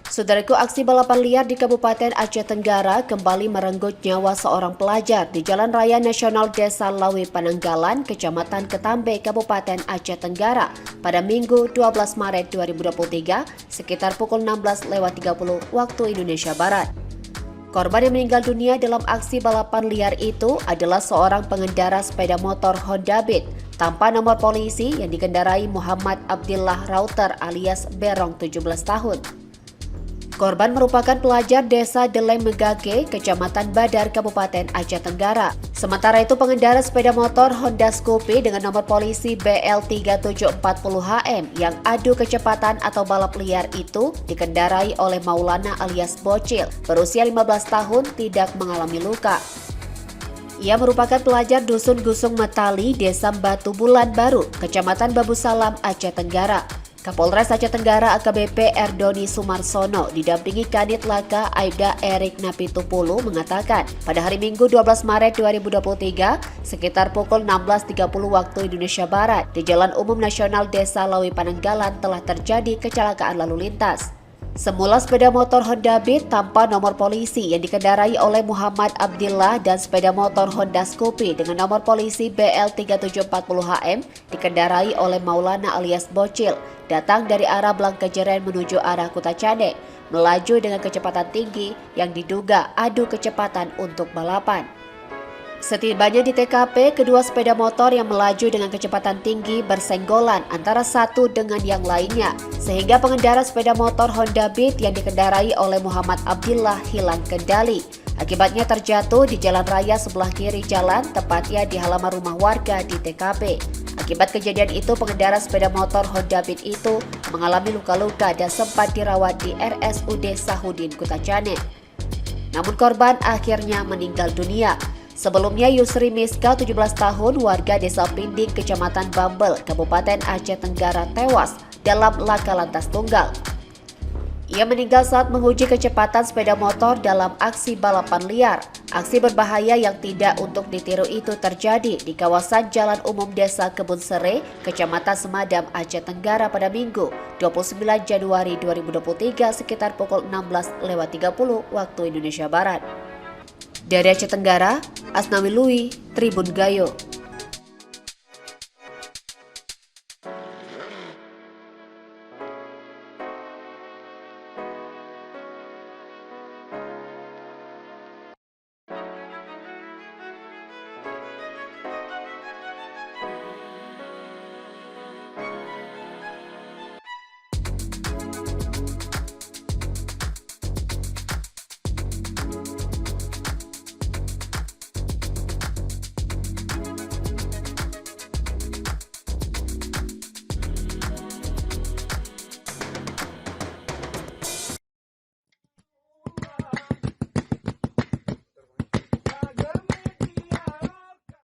Saudaraku, aksi balapan liar di Kabupaten Aceh Tenggara kembali merenggut nyawa seorang pelajar di Jalan Raya Nasional Desa Lawi Pananggalan, Kecamatan Ketambe, Kabupaten Aceh Tenggara pada Minggu 12 Maret 2023 sekitar pukul 16.30 waktu Indonesia Barat. Korban yang meninggal dunia dalam aksi balapan liar itu adalah seorang pengendara sepeda motor Honda Beat tanpa nomor polisi yang dikendarai Muhammad Abdillah Rauter alias Berong 17 tahun. Korban merupakan pelajar desa Deleng Megage, Kecamatan Badar, Kabupaten Aceh Tenggara. Sementara itu pengendara sepeda motor Honda Scoopy dengan nomor polisi BL3740HM yang adu kecepatan atau balap liar itu dikendarai oleh Maulana alias Bocil, berusia 15 tahun, tidak mengalami luka. Ia merupakan pelajar Dusun Gusung Metali, Desa Batu Bulan Baru, Kecamatan Babu Salam, Aceh Tenggara. Kapolres Aceh Tenggara AKBP Erdoni Sumarsono didampingi Kanit Laka Aibda Erik Napitupulu mengatakan pada hari Minggu 12 Maret 2023 sekitar pukul 16.30 waktu Indonesia Barat di Jalan Umum Nasional Desa Lawi Pananggalan telah terjadi kecelakaan lalu lintas. Semula sepeda motor Honda Beat tanpa nomor polisi yang dikendarai oleh Muhammad Abdillah dan sepeda motor Honda Scoopy dengan nomor polisi BL3740HM dikendarai oleh Maulana alias Bocil datang dari arah Blangkejeren menuju arah Kutacane, melaju dengan kecepatan tinggi yang diduga adu kecepatan untuk balapan. Setibanya di TKP, kedua sepeda motor yang melaju dengan kecepatan tinggi bersenggolan antara satu dengan yang lainnya, sehingga pengendara sepeda motor Honda Beat yang dikendarai oleh Muhammad Abdillah hilang kendali. Akibatnya terjatuh di jalan raya sebelah kiri jalan, tepatnya di halaman rumah warga di TKP. Akibat kejadian itu, pengendara sepeda motor Honda Beat itu mengalami luka-luka dan sempat dirawat di RSUD Sahudin Kutacane. Namun korban akhirnya meninggal dunia. Sebelumnya Yusri Miska, 17 tahun, warga Desa Pinding, Kecamatan Bambel, Kabupaten Aceh Tenggara tewas dalam laka lantas tunggal. Ia meninggal saat menguji kecepatan sepeda motor dalam aksi balapan liar. Aksi berbahaya yang tidak untuk ditiru itu terjadi di kawasan Jalan Umum Desa Kebun Sere, Kecamatan Semadam, Aceh Tenggara pada Minggu 29 Januari 2023 sekitar pukul 16.30 waktu Indonesia Barat. Dari Aceh Tenggara, Asnawi Lui, Tribun Gayo.